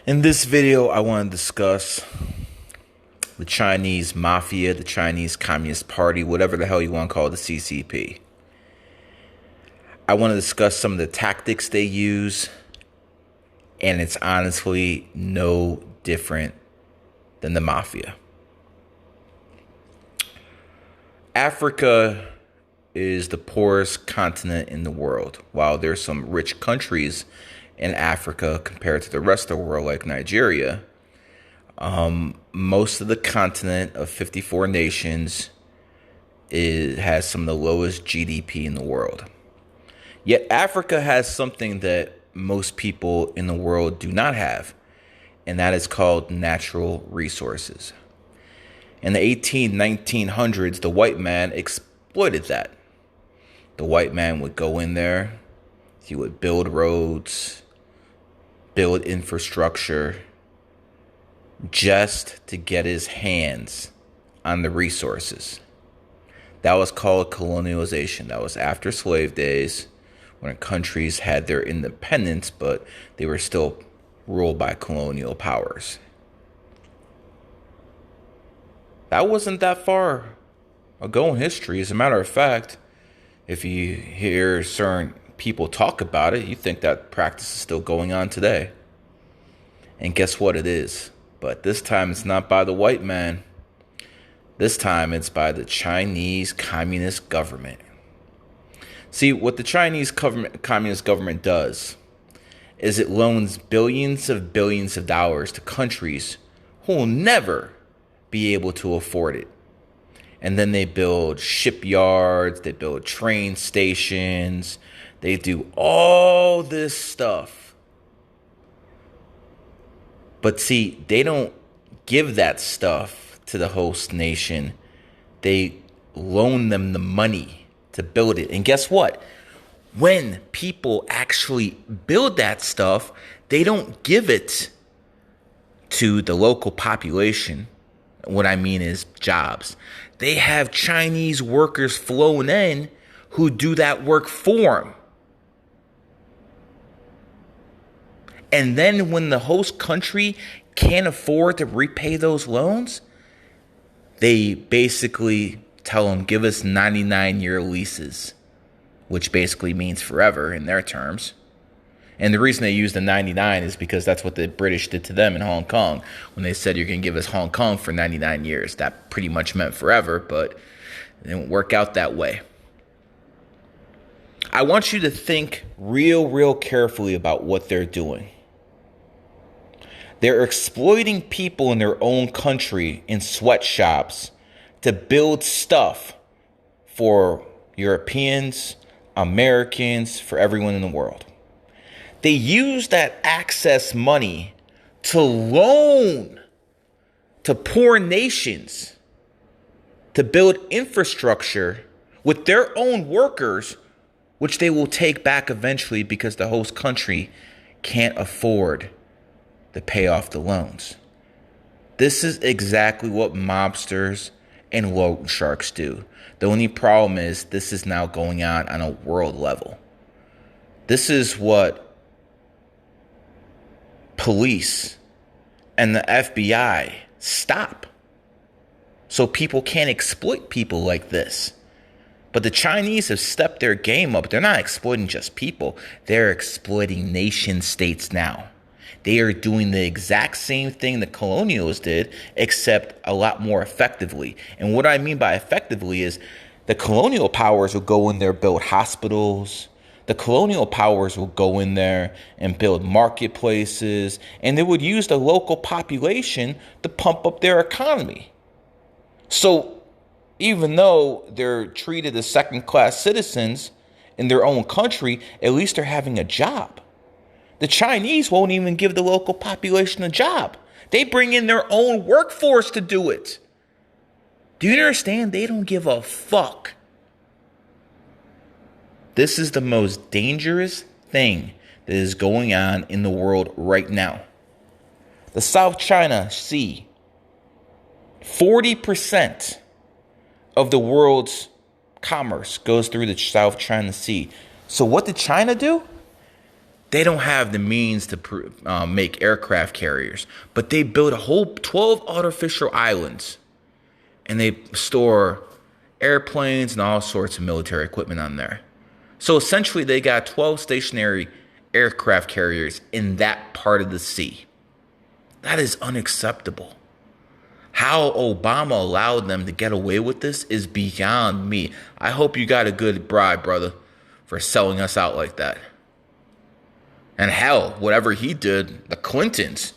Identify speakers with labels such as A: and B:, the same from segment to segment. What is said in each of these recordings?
A: In this video, I want to discuss the Chinese Mafia, the Chinese Communist Party, whatever the hell you want to call it, the CCP. I want to discuss some of the tactics they use, and it's honestly no different than the Mafia. Africa is the poorest continent in the world. While there's some rich countries in Africa compared to the rest of the world, like Nigeria, most of the continent of 54 nations has some of the lowest GDP in the world. Yet Africa has something that most people in the world do not have, and that is called natural resources. In the 1900s, the white man exploited that. The white man would go in there, he would build roads, build infrastructure, just to get his hands on the resources. That was called colonialization. That was after slave days, when countries had their independence, but they were still ruled by colonial powers. That wasn't that far ago in history. As a matter of fact, if you hear certain people talk about it, you think that practice is still going on today. And guess what it is? But this time it's not by the white man. This time it's by the Chinese Communist government. See, what the Chinese Communist government does is it loans billions of dollars to countries who will never be able to afford it. And then they build shipyards, they build train stations, they do all this stuff. But see, they don't give that stuff to the host nation. They loan them the money to build it. And guess what? When people actually build that stuff, they don't give it to the local population. What I mean is jobs. They have Chinese workers flown in who do that work for them. And then when the host country can't afford to repay those loans, they basically tell them, give us 99-year leases, which basically means forever in their terms. And the reason they use the 99 is because that's what the British did to them in Hong Kong. When they said, you're going to give us Hong Kong for 99 years, that pretty much meant forever, but it didn't work out that way. I want you to think real carefully about what they're doing. They're exploiting people in their own country in sweatshops to build stuff for Europeans, Americans, for everyone in the world. They use that access money to loan to poor nations to build infrastructure with their own workers, which they will take back eventually because the host country can't afford to pay off the loans. This is exactly what mobsters and loan sharks do. The only problem is this is now going on a world level. This is what police and the FBI stop, so people can't exploit people like this. But the Chinese have stepped their game up. They're not exploiting just people. They're exploiting nation states now. They are doing the exact same thing the colonials did, except a lot more effectively. And what I mean by effectively is the colonial powers will go in there, build hospitals. The colonial powers will go in there and build marketplaces, and they would use the local population to pump up their economy. So even though they're treated as second-class citizens in their own country, at least they're having a job. The Chinese won't even give the local population a job. They bring in their own workforce to do it. Do you understand? They don't give a fuck. This is the most dangerous thing that is going on in the world right now. The South China Sea, 40% of the world's commerce goes through the South China Sea. So what did China do? They don't have the means to make aircraft carriers, but they built a whole 12 artificial islands, and they store airplanes and all sorts of military equipment on there. So essentially, they got 12 stationary aircraft carriers in that part of the sea. That is unacceptable. How Obama allowed them to get away with this is beyond me. I hope you got a good bribe, brother, for selling us out like that. And hell, whatever he did, the Clintons,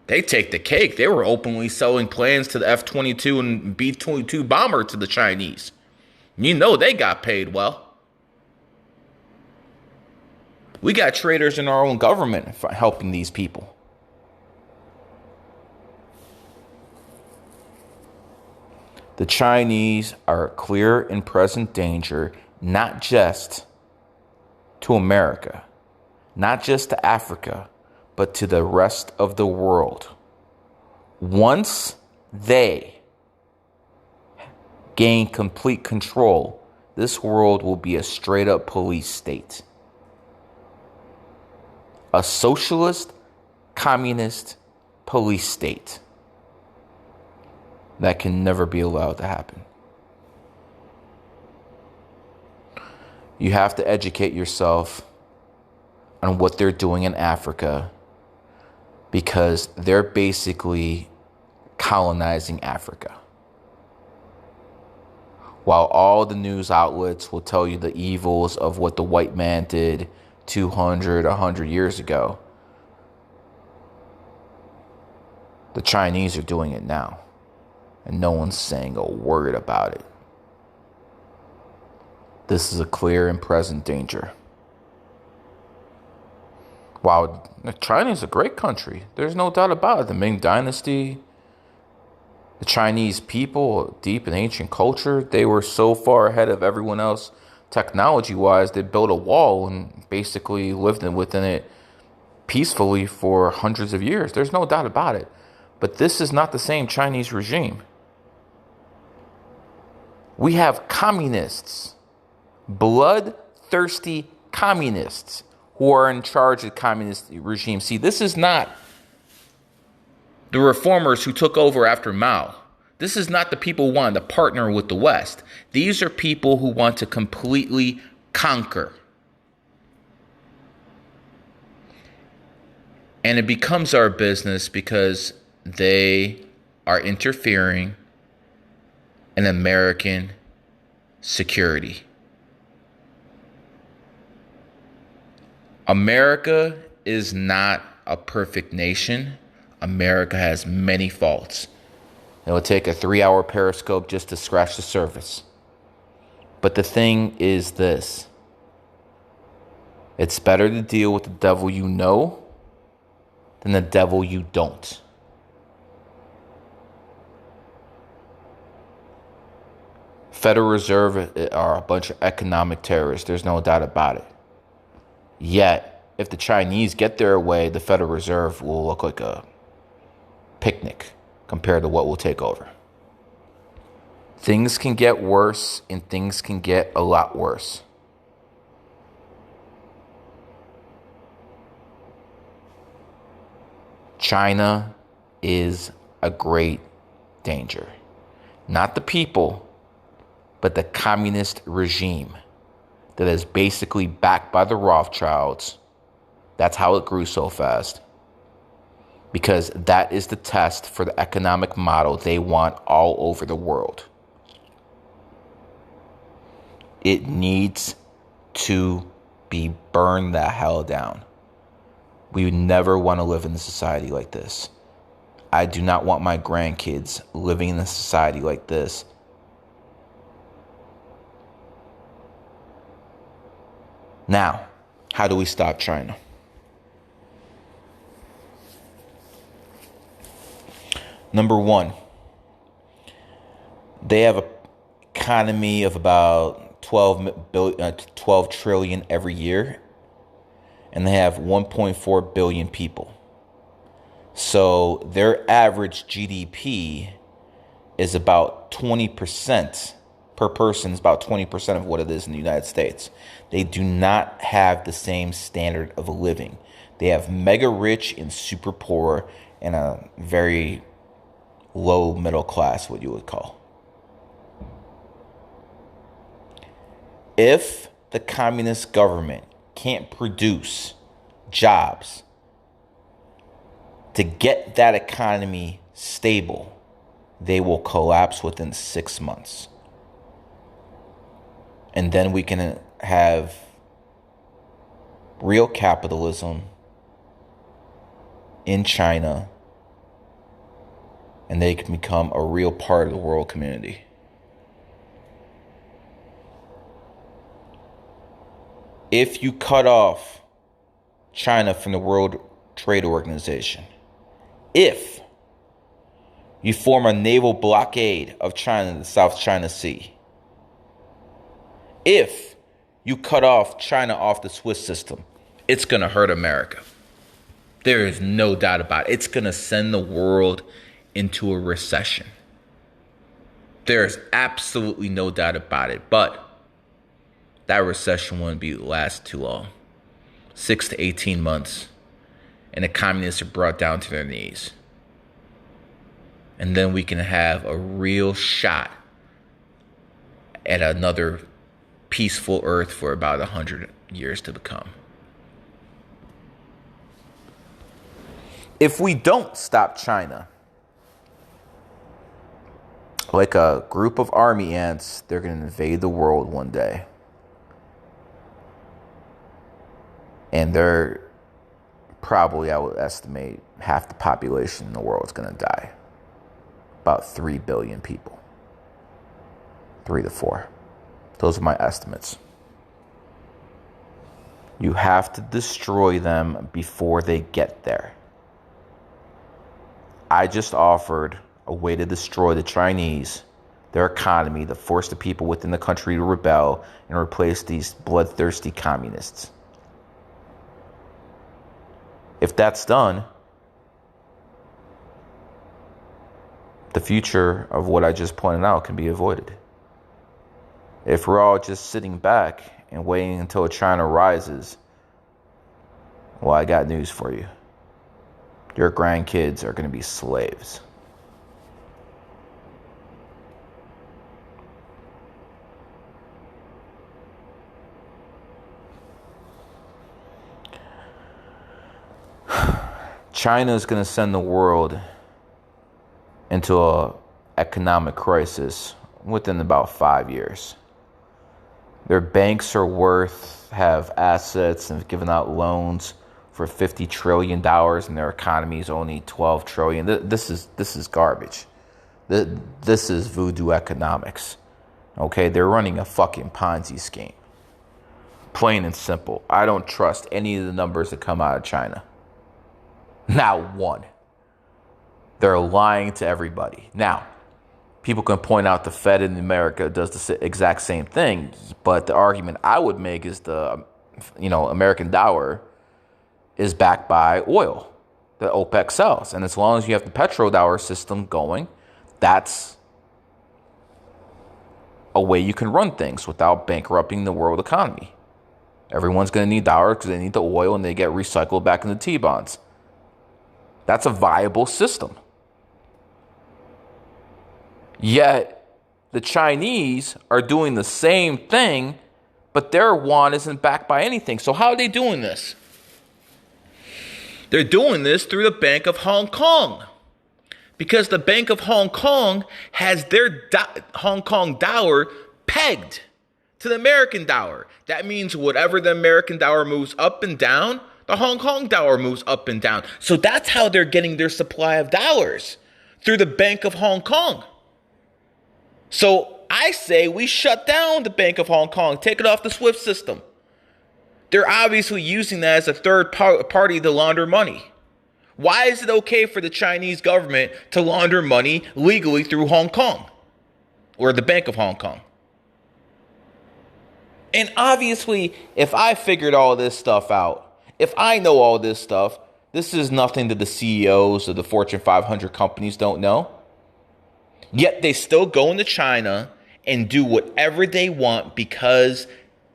A: they take the cake. They were openly selling plans to the F-22 and B-22 bomber to the Chinese. You know they got paid well. We got traitors in our own government for helping these people. The Chinese are a clear and present danger, not just to America, not just to Africa, but to the rest of the world. Once they gain complete control, this world will be a straight up police state. A socialist, communist police state that can never be allowed to happen. You have to educate yourself on what they're doing in Africa, because they're basically colonizing Africa. While all the news outlets will tell you the evils of what the white man did 200, 100 years ago, the Chinese are doing it now. And no one's saying a word about it. This is a clear and present danger. Wow, China is a great country. There's no doubt about it. The Ming Dynasty, the Chinese people, deep and ancient culture, they were so far ahead of everyone else technology-wise. They built a wall and basically lived within it peacefully for hundreds of years. There's no doubt about it. But this is not the same Chinese regime. We have communists, bloodthirsty communists who are in charge of the communist regime. See, this is not the reformers who took over after Mao. This is not the people who wanted to partner with the West. These are people who want to completely conquer. And it becomes our business because they are interfering in American security. America is not a perfect nation. America has many faults. It will take a 3-hour Periscope just to scratch the surface. But the thing is this: it's better to deal with the devil you know than the devil you don't. Federal Reserve are a bunch of economic terrorists. There's no doubt about it. Yet, if the Chinese get their way, the Federal Reserve will look like a picnic compared to what will take over. Things can get worse, and things can get a lot worse. China is a great danger. Not the people, but the communist regime that is basically backed by the Rothschilds. That's how it grew so fast. Because that is the test for the economic model they want all over the world. It needs to be burned the hell down. We would never want to live in a society like this. I do not want my grandkids living in a society like this. Now, how do we stop China? Number one, they have an economy of about 12 trillion every year, and they have 1.4 billion people. So their average GDP is about 20% per person, is about 20% of what it is in the United States. They do not have the same standard of living. They have mega rich and super poor and a very low middle class, what you would call. If the communist government can't produce jobs to get that economy stable, they will collapse within 6 months. And then we can have real capitalism in China, and they can become a real part of the world community. If you cut off China from the World Trade Organization, if you form a naval blockade of China in the South China Sea, if you cut off China off the SWIFT system, it's going to hurt America. There is no doubt about it. It's going to send the world into a recession. There is absolutely no doubt about it. But that recession wouldn't last too long. 6 to 18 months. And the communists are brought down to their knees. And then we can have a real shot at another peaceful earth for about 100 years to come. If we don't stop China, like a group of army ants, they're going to invade the world one day. And they're probably, I would estimate, half the population in the world is going to die. About 3 billion people. 3 to 4. Those are my estimates. You have to destroy them before they get there. I just offered a way to destroy the Chinese, their economy, to force the people within the country to rebel and replace these bloodthirsty communists. If that's done, the future of what I just pointed out can be avoided. If we're all just sitting back and waiting until China rises, well, I got news for you. Your grandkids are going to be slaves. China is going to send the world into an economic crisis within about 5 years. Their banks have assets and have given out loans for $50 trillion, and their economy is only $12 trillion. This is garbage. This is voodoo economics. Okay, they're running a fucking Ponzi scheme. Plain and simple. I don't trust any of the numbers that come out of China. Not one. They're lying to everybody. Now, people can point out the Fed in America does the exact same thing, but the argument I would make is the American dollar is backed by oil that OPEC sells. And as long as you have the petrodollar system going, that's a way you can run things without bankrupting the world economy. Everyone's going to need dollars because they need the oil and they get recycled back into T-bonds. That's a viable system. Yet the Chinese are doing the same thing, but their yuan isn't backed by anything. So how are they doing this? They're doing this through the Bank of Hong Kong. Because the Bank of Hong Kong has their Hong Kong dollar pegged to the American dollar. That means whatever the American dollar moves up and down, the Hong Kong dollar moves up and down. So that's how they're getting their supply of dollars, through the Bank of Hong Kong. So I say we shut down the Bank of Hong Kong, take it off the SWIFT system. They're obviously using that as a third party to launder money. Why is it okay for the Chinese government to launder money legally through Hong Kong or the Bank of Hong Kong? And obviously, if I figured all this stuff out, if I know all this stuff, this is nothing that the CEOs of the Fortune 500 companies don't know. Yet they still go into China and do whatever they want because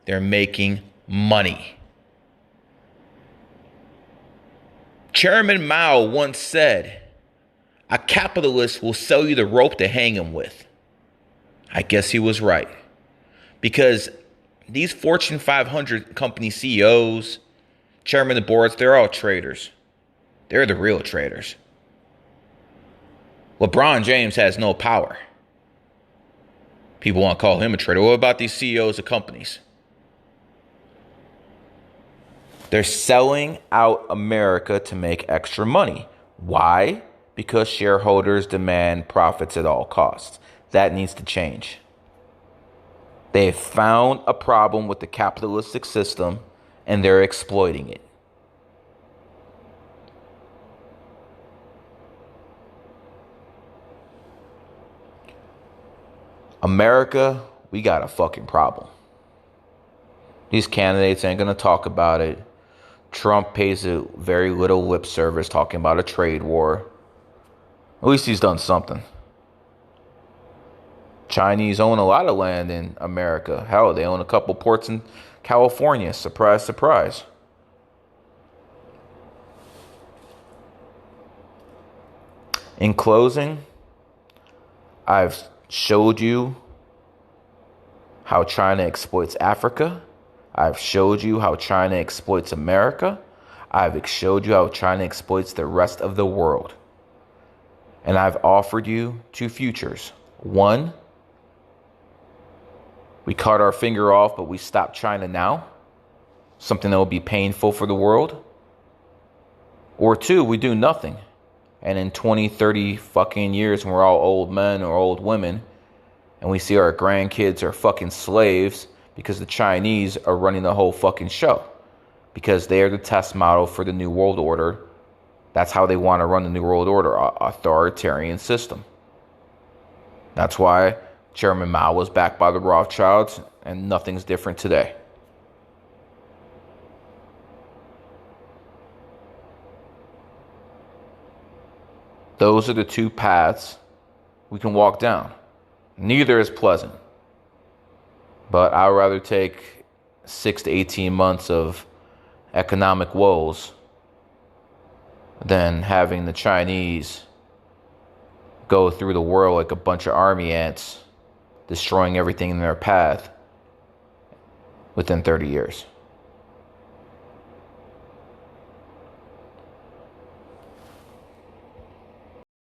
A: they're making money. Chairman Mao once said, a capitalist will sell you the rope to hang him with. I guess he was right. Because these Fortune 500 company CEOs, chairman of the boards, they're all traders. They're the real traders. LeBron James has no power. People want to call him a trader. What about these CEOs of companies? They're selling out America to make extra money. Why? Because shareholders demand profits at all costs. That needs to change. They have found a problem with the capitalistic system and they're exploiting it. America, we got a fucking problem. These candidates ain't going to talk about it. Trump pays a very little lip service talking about a trade war. At least he's done something. Chinese own a lot of land in America. Hell, they own a couple ports in California. Surprise, surprise. In closing, I've showed you how China exploits Africa. I've showed you how China exploits America. I've showed you how China exploits the rest of the world. And I've offered you two futures. One, we cut our finger off, but we stop China now. Something that will be painful for the world. Or two, we do nothing. And in 20, 30 fucking years, when we're all old men or old women, and we see our grandkids are fucking slaves because the Chinese are running the whole fucking show. Because they are the test model for the New World Order. That's how they want to run the New World Order, authoritarian system. That's why Chairman Mao was backed by the Rothschilds, and nothing's different today. Those are the two paths we can walk down. Neither is pleasant. But I'd rather take 6 to 18 months of economic woes than having the Chinese go through the world like a bunch of army ants, destroying everything in their path within 30 years.